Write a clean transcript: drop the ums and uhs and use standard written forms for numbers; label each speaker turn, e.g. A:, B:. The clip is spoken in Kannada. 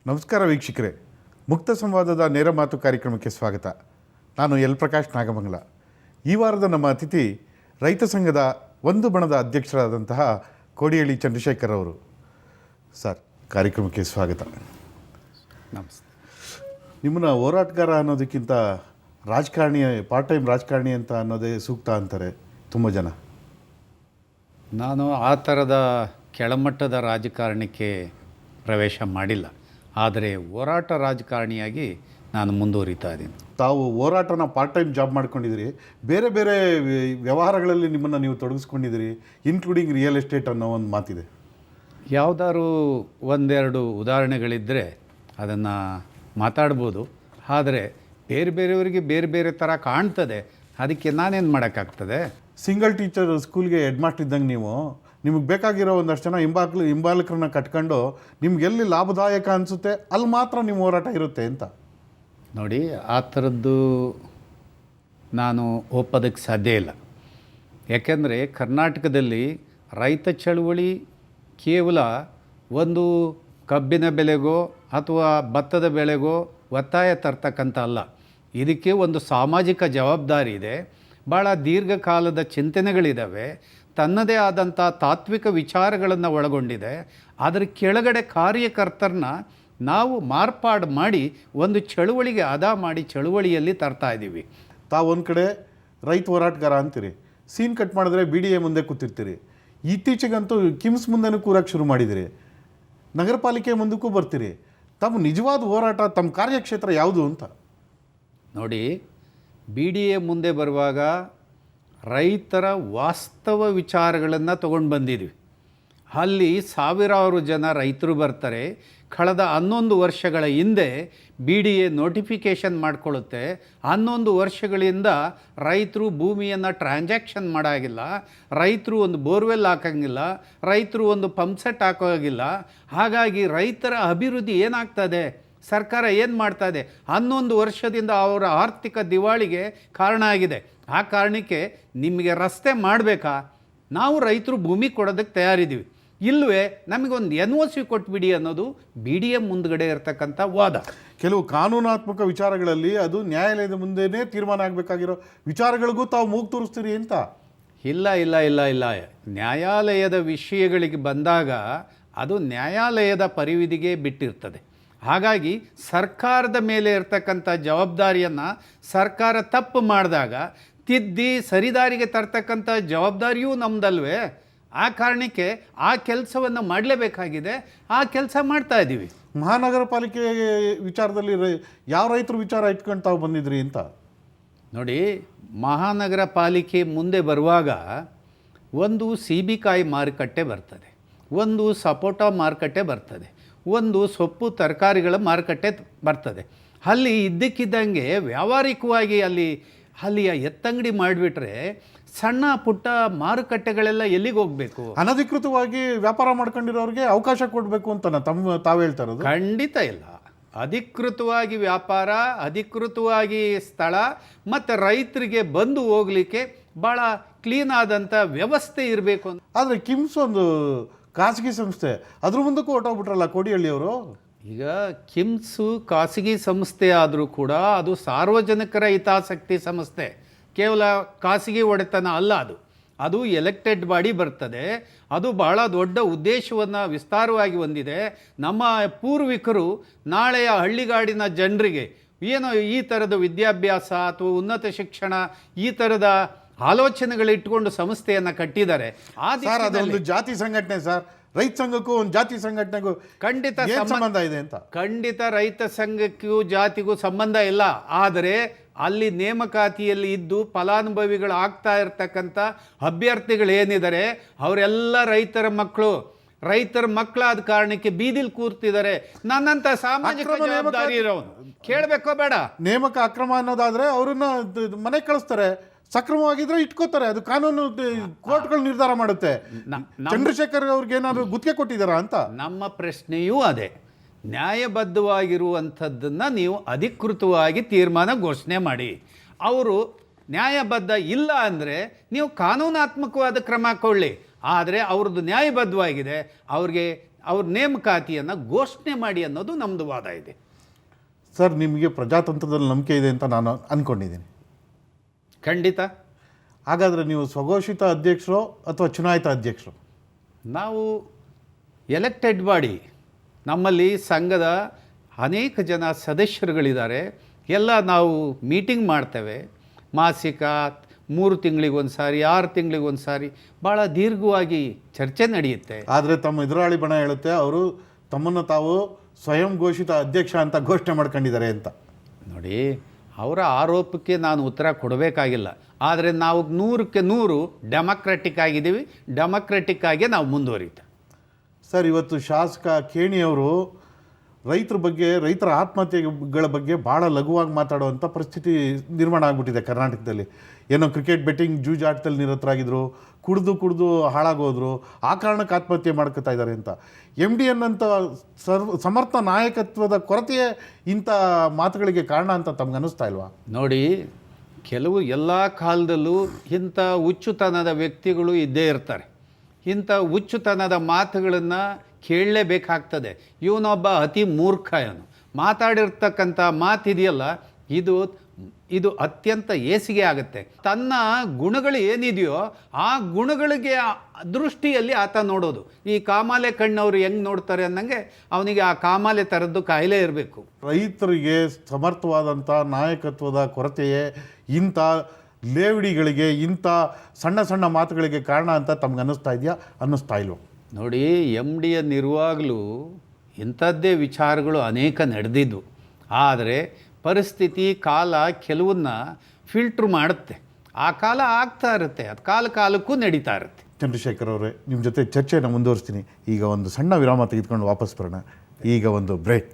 A: ನಮಸ್ಕಾರ ವೀಕ್ಷಕರೇ, ಮುಕ್ತ ಸಂವಾದದ ನೇರ ಮಾತು ಕಾರ್ಯಕ್ರಮಕ್ಕೆ ಸ್ವಾಗತ. ನಾನು ಎಲ್ ಪ್ರಕಾಶ್ ನಾಗಮಂಗಲ. ಈ ವಾರದ ನಮ್ಮ ಅತಿಥಿ ರೈತ ಸಂಘದ ಒಂದು ಬಣದ ಅಧ್ಯಕ್ಷರಾದಂತಹ ಕೋಡಿಹಳ್ಳಿ ಚಂದ್ರಶೇಖರ್ ಅವರು. ಸರ್, ಕಾರ್ಯಕ್ರಮಕ್ಕೆ ಸ್ವಾಗತ.
B: ನಮಸ್ತೆ.
A: ನಿಮ್ಮನ್ನ ಹೋರಾಟಗಾರ ಅನ್ನೋದಕ್ಕಿಂತ ರಾಜಕಾರಣಿ, ಪಾರ್ಟ್ ಟೈಮ್ ರಾಜಕಾರಣಿ ಅಂತ ಅನ್ನೋದೇ ಸೂಕ್ತ ಅಂತಾರೆ ತುಂಬ ಜನ.
B: ನಾನು ಆ ಥರದ ಕೆಳಮಟ್ಟದ ರಾಜಕಾರಣಕ್ಕೆ ಪ್ರವೇಶ ಮಾಡಿಲ್ಲ, ಆದರೆ ಹೋರಾಟ ರಾಜಕಾರಣಿಯಾಗಿ ನಾನು ಮುಂದುವರಿತಾ ಇದ್ದೀನಿ.
A: ತಾವು ಹೋರಾಟನ ಪಾರ್ಟ್ ಟೈಮ್ ಜಾಬ್ ಮಾಡ್ಕೊಂಡಿದ್ದೀರಿ, ಬೇರೆ ಬೇರೆ ವ್ಯವಹಾರಗಳಲ್ಲಿ ನಿಮ್ಮನ್ನು ನೀವು ತೊಡಗಿಸ್ಕೊಂಡಿದ್ದೀರಿ, ಇನ್ಕ್ಲೂಡಿಂಗ್ ರಿಯಲ್ ಎಸ್ಟೇಟ್ ಅನ್ನೋ ಒಂದು ಮಾತಿದೆ.
B: ಯಾವುದಾದ್ರು ಒಂದೆರಡು ಉದಾಹರಣೆಗಳಿದ್ದರೆ ಅದನ್ನು ಮಾತಾಡ್ಬೋದು, ಆದರೆ ಬೇರೆ ಬೇರೆಯವರಿಗೆ ಬೇರೆ ಬೇರೆ ಥರ ಕಾಣ್ತದೆ. ಅದಕ್ಕೆ ನಾನೇನು ಮಾಡೋಕ್ಕಾಗ್ತದೆ?
A: ಸಿಂಗಲ್ ಟೀಚರ್ ಸ್ಕೂಲ್ಗೆ ಹೆಡ್ ಮಾಸ್ಟರ್ ಇದ್ದಂಗೆ ನೀವು, ನಿಮಗೆ ಬೇಕಾಗಿರೋ ಒಂದಷ್ಟು ಜನ ಹಿಂಬಾಲಕರನ್ನ ಕಟ್ಕೊಂಡು ನಿಮ್ಗೆಲ್ಲಿ ಲಾಭದಾಯಕ ಅನಿಸುತ್ತೆ ಅಲ್ಲಿ ಮಾತ್ರ ನಿಮ್ಮ ಹೋರಾಟ ಇರುತ್ತೆ ಅಂತ.
B: ನೋಡಿ, ಆ ಥರದ್ದು ನಾನು ಒಪ್ಪೋದಕ್ಕೆ ಸಾಧ್ಯ ಇಲ್ಲ. ಯಾಕೆಂದರೆ ಕರ್ನಾಟಕದಲ್ಲಿ ರೈತ ಚಳುವಳಿ ಕೇವಲ ಒಂದು ಕಬ್ಬಿನ ಬೆಲೆಗೋ ಅಥವಾ ಭತ್ತದ ಬೆಳೆಗೋ ಒತ್ತಾಯ ತರ್ತಕ್ಕಂಥ ಅಲ್ಲ. ಇದಕ್ಕೆ ಒಂದು ಸಾಮಾಜಿಕ ಜವಾಬ್ದಾರಿ ಇದೆ, ಭಾಳ ದೀರ್ಘಕಾಲದ ಚಿಂತನೆಗಳಿದ್ದಾವೆ, ತನ್ನದೇ ಆದಂಥ ತಾತ್ವಿಕ ವಿಚಾರಗಳನ್ನು ಒಳಗೊಂಡಿದೆ. ಅದರ ಕೆಳಗಡೆ ಕಾರ್ಯಕರ್ತರನ್ನ ನಾವು ಮಾರ್ಪಾಡು ಮಾಡಿ ಒಂದು ಚಳುವಳಿಗೆ ಮಾಡಿ ಚಳುವಳಿಯಲ್ಲಿ ತರ್ತಾ ಇದ್ದೀವಿ.
A: ತಾವು ಒಂದು ಕಡೆ ರೈತ ಹೋರಾಟಗಾರ ಅಂತೀರಿ, ಸೀನ್ ಕಟ್ ಮಾಡಿದ್ರೆ BDA ಮುಂದೆ ಕೂತಿರ್ತೀರಿ. ಇತ್ತೀಚೆಗಂತೂ ಕಿಮ್ಸ್ ಮುಂದೆನೂ ಕೂರಕ್ಕೆ ಶುರು ಮಾಡಿದಿರಿ, ನಗರ ಪಾಲಿಕೆ ಮುಂದಕ್ಕೂ ಬರ್ತೀರಿ. ತಮ್ಮ ನಿಜವಾದ ಹೋರಾಟ, ತಮ್ಮ ಕಾರ್ಯಕ್ಷೇತ್ರ ಯಾವುದು ಅಂತ
B: ನೋಡಿ. BDA ಮುಂದೆ ಬರುವಾಗ ರೈತರ ವಾಸ್ತವ ವಿಚಾರಗಳನ್ನು ತೊಗೊಂಡು ಬಂದಿದ್ವಿ. ಅಲ್ಲಿ ಸಾವಿರಾರು ಜನ ರೈತರು ಬರ್ತಾರೆ. ಕಳೆದ 11 ವರ್ಷಗಳ ಹಿಂದೆ BDA ನೋಟಿಫಿಕೇಷನ್ ಮಾಡಿಕೊಳ್ಳುತ್ತೆ. 11 ವರ್ಷಗಳಿಂದ ರೈತರು ಭೂಮಿಯನ್ನು ಟ್ರಾನ್ಸಾಕ್ಷನ್ ಮಾಡೋಂಗಿಲ್ಲ, ರೈತರು ಒಂದು ಬೋರ್ವೆಲ್ ಹಾಕೋಂಗಿಲ್ಲ, ರೈತರು ಒಂದು ಪಂಪ್ಸೆಟ್ ಹಾಕೋಂಗಿಲ್ಲ. ಹಾಗಾಗಿ ರೈತರ ಅಭಿವೃದ್ಧಿ ಏನಾಗ್ತದೆ? ಸರ್ಕಾರ ಏನು ಮಾಡ್ತಾಯಿದೆ? 11 ವರ್ಷದಿಂದ ಅವರ ಆರ್ಥಿಕ ದಿವಾಳಿಗೆ ಕಾರಣ ಆಗಿದೆ. ಆ ಕಾರಣಕ್ಕೆ ನಿಮಗೆ ರಸ್ತೆ ಮಾಡಬೇಕಾ? ನಾವು ರೈತರು ಭೂಮಿ ಕೊಡೋದಕ್ಕೆ ತಯಾರಿದ್ದೀವಿ, ಇಲ್ಲವೇ ನಮಗೊಂದು NOC ಕೊಟ್ಬಿಡಿ ಅನ್ನೋದು BDA ಮುಂದ್ಗಡೆ ಇರತಕ್ಕಂಥ ವಾದ.
A: ಕೆಲವು ಕಾನೂನಾತ್ಮಕ ವಿಚಾರಗಳಲ್ಲಿ ಅದು ನ್ಯಾಯಾಲಯದ ಮುಂದೆನೇ ತೀರ್ಮಾನ ಆಗಬೇಕಾಗಿರೋ ವಿಚಾರಗಳಿಗೂ ತಾವು ಮೂಗು ತೋರಿಸ್ತೀರಿ ಅಂತ.
B: ಇಲ್ಲ ಇಲ್ಲ ಇಲ್ಲ ಇಲ್ಲ ನ್ಯಾಯಾಲಯದ ವಿಷಯಗಳಿಗೆ ಬಂದಾಗ ಅದು ನ್ಯಾಯಾಲಯದ ಪರಿವಿಧಿಗೆ ಬಿಟ್ಟಿರ್ತದೆ. ಹಾಗಾಗಿ ಸರ್ಕಾರದ ಮೇಲೆ ಇರ್ತಕ್ಕಂಥ ಜವಾಬ್ದಾರಿಯನ್ನು ಸರ್ಕಾರ ತಪ್ಪು ಮಾಡಿದಾಗ ತಿದ್ದಿ ಸರಿದಾರಿಗೆ ತರ್ತಕ್ಕಂಥ ಜವಾಬ್ದಾರಿಯೂ ನಮ್ಮದಲ್ವೇ? ಆ ಕಾರಣಕ್ಕೆ ಆ ಕೆಲಸವನ್ನು ಮಾಡಲೇಬೇಕಾಗಿದೆ. ಆ ಕೆಲಸ ಮಾಡ್ತಾ ಇದ್ದೀವಿ.
A: ಮಹಾನಗರ ಪಾಲಿಕೆ ವಿಚಾರದಲ್ಲಿ ಯಾವ ರೈತರು ವಿಚಾರ ಇಟ್ಕೊಂಡು ತಾವು ಬಂದಿದ್ರಿ ಅಂತ
B: ನೋಡಿ. ಮಹಾನಗರ ಪಾಲಿಕೆ ಮುಂದೆ ಬರುವಾಗ ಒಂದು ಸೀಬೆಕಾಯಿ ಮಾರುಕಟ್ಟೆ ಬರ್ತದೆ, ಒಂದು ಸಪೋಟ ಮಾರುಕಟ್ಟೆ ಬರ್ತದೆ, ಒಂದು ಸೊಪ್ಪು ತರಕಾರಿಗಳ ಮಾರುಕಟ್ಟೆ ಬರ್ತದೆ. ಅಲ್ಲಿ ಇದ್ದಕ್ಕಿದ್ದಂಗೆ ವ್ಯಾವಹಾರಿಕವಾಗಿ ಅಲ್ಲಿಯ ಎತ್ತಂಗಡಿ ಮಾಡಿಬಿಟ್ರೆ ಸಣ್ಣ ಪುಟ್ಟ ಮಾರುಕಟ್ಟೆಗಳೆಲ್ಲ ಎಲ್ಲಿಗೆ ಹೋಗಬೇಕು?
A: ಅನಧಿಕೃತವಾಗಿ ವ್ಯಾಪಾರ ಮಾಡ್ಕೊಂಡಿರೋರಿಗೆ ಅವಕಾಶ ಕೊಡಬೇಕು ಅಂತ ತಾವು ಹೇಳ್ತಾ ಇರೋದು?
B: ಖಂಡಿತ ಇಲ್ಲ. ಅಧಿಕೃತವಾಗಿ ವ್ಯಾಪಾರ, ಅಧಿಕೃತವಾಗಿ ಸ್ಥಳ ಮತ್ತು ರೈತರಿಗೆ ಬಂದು ಹೋಗಲಿಕ್ಕೆ ಭಾಳ ಕ್ಲೀನ್ ಆದಂಥ ವ್ಯವಸ್ಥೆ ಇರಬೇಕು ಅಂತ.
A: ಆದರೆ ಕಿಮ್ಸ್ ಒಂದು ಖಾಸಗಿ ಸಂಸ್ಥೆ, ಅದ್ರ ಮುಂದಕ್ಕೂ ಹೊಟ್ಟೋಗ್ಬಿಟ್ರಲ್ಲ ಕೋಡಿಹಳ್ಳಿಯವರು.
B: ಈಗ ಕಿಮ್ಸು ಖಾಸಗಿ ಸಂಸ್ಥೆ ಆದರೂ ಕೂಡ ಅದು ಸಾರ್ವಜನಿಕರ ಹಿತಾಸಕ್ತಿ ಸಂಸ್ಥೆ, ಕೇವಲ ಖಾಸಗಿ ಒಡೆತನ ಅಲ್ಲ. ಅದು ಎಲೆಕ್ಟೆಡ್ ಬಾಡಿ ಬರ್ತದೆ. ಅದು ಬಹಳ ದೊಡ್ಡ ಉದ್ದೇಶವನ್ನು ವಿಸ್ತಾರವಾಗಿ ಹೊಂದಿದೆ. ನಮ್ಮ ಪೂರ್ವಿಕರು ನಾಳೆಯ ಹಳ್ಳಿಗಾಡಿನ ಜನರಿಗೆ ಏನೋ ಈ ಥರದ ವಿದ್ಯಾಭ್ಯಾಸ ಅಥವಾ ಉನ್ನತ ಶಿಕ್ಷಣ ಈ ಥರದ ಆಲೋಚನೆಗಳಿಟ್ಕೊಂಡು ಸಂಸ್ಥೆಯನ್ನು ಕಟ್ಟಿದ್ದಾರೆ.
A: ಅದೊಂದು ಜಾತಿ ಸಂಘಟನೆ ಸರ್. ರೈತ ಸಂಘಕ್ಕೂ ಒಂದು ಜಾತಿ ಸಂಘಟನೆಗೂ
B: ಖಂಡಿತ
A: ಸಂಬಂಧ ಇದೆ ಅಂತ?
B: ಖಂಡಿತ ರೈತ ಸಂಘಕ್ಕೂ ಜಾತಿಗೂ ಸಂಬಂಧ ಇಲ್ಲ. ಆದರೆ ಅಲ್ಲಿ ನೇಮಕಾತಿಯಲ್ಲಿ ಇದ್ದು ಫಲಾನುಭವಿಗಳು ಆಗ್ತಾ ಇರ್ತಕ್ಕಂಥ ಅಭ್ಯರ್ಥಿಗಳೇನಿದ್ದಾರೆ ಅವರೆಲ್ಲ ರೈತರ ಮಕ್ಕಳಾದ ಕಾರಣಕ್ಕೆ ಬೀದಿಲಿ ಕೂರ್ತಿದ್ದಾರೆ. ನನ್ನಂಥ ಸಾಮಾಜಿಕ ಜವಾಬ್ದಾರಿ ಇರೋನು ಕೇಳಬೇಕೋ ಬೇಡ?
A: ನೇಮಕ ಅಕ್ರಮ ಅನ್ನೋದಾದ್ರೆ ಅವ್ರನ್ನ ಮನೆ ಕಳಿಸ್ತಾರೆ, ಸಕ್ರಮವಾಗಿದ್ರೆ ಇಟ್ಕೋತಾರೆ. ಅದು ಕಾನೂನು, ಕೋರ್ಟ್ಗಳು ನಿರ್ಧಾರ ಮಾಡುತ್ತೆ. ಚಂದ್ರಶೇಖರ್ ಅವ್ರಿಗೆ ಏನಾದ್ರು ಗುತ್ತಿಗೆ ಕೊಟ್ಟಿದ್ದಾರಾ ಅಂತ
B: ನಮ್ಮ ಪ್ರಶ್ನೆಯೂ ಅದೇ. ನ್ಯಾಯಬದ್ಧವಾಗಿರುವಂಥದ್ದನ್ನು ನೀವು ಅಧಿಕೃತವಾಗಿ ತೀರ್ಮಾನ ಘೋಷಣೆ ಮಾಡಿ. ಅವರು ನ್ಯಾಯಬದ್ಧ ಇಲ್ಲ ಅಂದರೆ ನೀವು ಕಾನೂನಾತ್ಮಕವಾದ ಕ್ರಮ ಕೊಳ್ಳಿ. ಆದರೆ ಅವ್ರದ್ದು ನ್ಯಾಯಬದ್ಧವಾಗಿದೆ, ಅವ್ರಿಗೆ ಅವ್ರ ನೇಮಕಾತಿಯನ್ನು ಘೋಷಣೆ ಮಾಡಿ ಅನ್ನೋದು ನಮ್ಮದು ವಾದ ಇದೆ.
A: ಸರ್, ನಿಮಗೆ ಪ್ರಜಾತಂತ್ರದಲ್ಲಿ ನಂಬಿಕೆ ಇದೆ ಅಂತ ನಾನು ಅಂದ್ಕೊಂಡಿದ್ದೀನಿ.
B: ಖಂಡಿತ.
A: ಹಾಗಾದರೆ ನೀವು ಸ್ವಘೋಷಿತ ಅಧ್ಯಕ್ಷರು ಅಥವಾ ಚುನಾಯಿತ ಅಧ್ಯಕ್ಷರು?
B: ನಾವು ಎಲೆಕ್ಟೆಡ್ ಬಾಡಿ, ನಮ್ಮಲ್ಲಿ ಸಂಘದ ಅನೇಕ ಜನ ಸದಸ್ಯರುಗಳಿದ್ದಾರೆ. ಎಲ್ಲ ನಾವು ಮೀಟಿಂಗ್ ಮಾಡ್ತೇವೆ, ಮಾಸಿಕ, 3 ತಿಂಗಳಿಗೊಂದು ಸಾರಿ, 6 ತಿಂಗಳಿಗೊಂದು ಸಾರಿ, ಭಾಳ ದೀರ್ಘವಾಗಿ ಚರ್ಚೆ ನಡೆಯುತ್ತೆ.
A: ಆದರೆ ತಮ್ಮ ಎದುರಾಳಿ ಬಣ ಹೇಳುತ್ತೆ ಅವರು ತಮ್ಮನ್ನು ತಾವು ಸ್ವಯಂ ಘೋಷಿತ ಅಧ್ಯಕ್ಷ ಅಂತ ಘೋಷಣೆ ಮಾಡ್ಕೊಂಡಿದ್ದಾರೆ ಅಂತ.
B: ನೋಡಿ, ಅವರ ಆರೋಪಕ್ಕೆ ನಾನು ಉತ್ತರ ಕೊಡಬೇಕಾಗಿಲ್ಲ. ಆದರೆ ನಾವು 100ಕ್ಕೆ 100 ಡೆಮೊಕ್ರೆಟಿಕ್ ಆಗಿದ್ದೀವಿ. ಡೆಮೊಕ್ರೆಟಿಕ್ ಆಗಿ ನಾವು ಮುಂದುವರಿತೇವೆ.
A: ಸರ್, ಇವತ್ತು ಶಾಸಕ ಖೇಣಿಯವರು ರೈತರ ಬಗ್ಗೆ, ರೈತರ ಆತ್ಮಹತ್ಯೆಗಳ ಬಗ್ಗೆ ಭಾಳ ಲಘುವಾಗಿ ಮಾತಾಡುವಂಥ ಪರಿಸ್ಥಿತಿ ನಿರ್ಮಾಣ ಆಗಿಬಿಟ್ಟಿದೆ ಕರ್ನಾಟಕದಲ್ಲಿ. ಏನೋ ಕ್ರಿಕೆಟ್ ಬೆಟ್ಟಿಂಗ್ ಜೂಜಾಟದಲ್ಲಿ ನಿರತರಾಗಿದ್ದರು, ಕುಡಿದು ಹಾಳಾಗೋದ್ರು, ಆ ಕಾರಣಕ್ಕೆ ಆತ್ಮಹತ್ಯೆ ಮಾಡ್ಕೊತಾ ಇದ್ದಾರೆ ಅಂತ. MDN ಅಂತ ಸಮರ್ಥ ನಾಯಕತ್ವದ ಕೊರತೆಯೇ ಇಂಥ ಮಾತುಗಳಿಗೆ ಕಾರಣ ಅಂತ ತಮ್ಗೆ ಅನ್ನಿಸ್ತಾ ಇಲ್ವಾ?
B: ನೋಡಿ, ಕೆಲವು ಎಲ್ಲ ಕಾಲದಲ್ಲೂ ಇಂಥ ಹುಚ್ಚುತನದ ವ್ಯಕ್ತಿಗಳು ಇದ್ದೇ ಇರ್ತಾರೆ. ಇಂಥ ಹುಚ್ಚುತನದ ಮಾತುಗಳನ್ನು ಕೇಳಲೇಬೇಕಾಗ್ತದೆ. ಇವನೊಬ್ಬ ಅತಿ ಮೂರ್ಖ. ಇವನು ಮಾತಾಡಿರ್ತಕ್ಕಂಥ ಮಾತಿದೆಯಲ್ಲ, ಇದು ಅತ್ಯಂತ ಏಸಿಗೆ ಆಗುತ್ತೆ. ತನ್ನ ಗುಣಗಳು ಏನಿದೆಯೋ ಆ ಗುಣಗಳಿಗೆ ದೃಷ್ಟಿಯಲ್ಲಿ ಆತ ನೋಡೋದು. ಈ ಕಾಮಾಲೆ ಕಣ್ಣವರು ಹೆಂಗೆ ನೋಡ್ತಾರೆ ಅನ್ನಂಗೆ ಅವನಿಗೆ ಆ ಕಾಮಾಲೆ ಥರದ್ದು ಕಾಯಿಲೆ ಇರಬೇಕು.
A: ರೈತರಿಗೆ ಸಮರ್ಥವಾದಂಥ ನಾಯಕತ್ವದ ಕೊರತೆಯೇ ಇಂಥ ಲೇವಡಿಗಳಿಗೆ, ಇಂಥ ಸಣ್ಣ ಸಣ್ಣ ಮಾತುಗಳಿಗೆ ಕಾರಣ ಅಂತ ತಮ್ಗೆ ಅನ್ನಿಸ್ತಾ ಇದೆಯಾ, ಅನ್ನಿಸ್ತಾ ಇಲ್ವೋ?
B: ನೋಡಿ, MDN ಇರುವಾಗಲೂ ಇಂಥದ್ದೇ ವಿಚಾರಗಳು ಅನೇಕ ನಡೆದಿದ್ವು. ಆದರೆ ಪರಿಸ್ಥಿತಿ, ಕಾಲ ಕೆಲವನ್ನ ಫಿಲ್ಟ್ರ್ ಮಾಡುತ್ತೆ. ಆ ಕಾಲ ಆಗ್ತಾ ಇರುತ್ತೆ, ಅದು ಕಾಲಕ್ಕೂ ನಡೀತಾ ಇರುತ್ತೆ.
A: ಚಂದ್ರಶೇಖರ್ ಅವರೇ, ನಿಮ್ಮ ಜೊತೆ ಚರ್ಚೆಯನ್ನು ಮುಂದುವರಿಸ್ತೀನಿ. ಈಗ ಒಂದು ಸಣ್ಣ ವಿರಾಮ ತೆಗೆದುಕೊಂಡು ವಾಪಸ್ ಬರೋಣ. ಈಗ ಒಂದು ಬ್ರೇಕ್.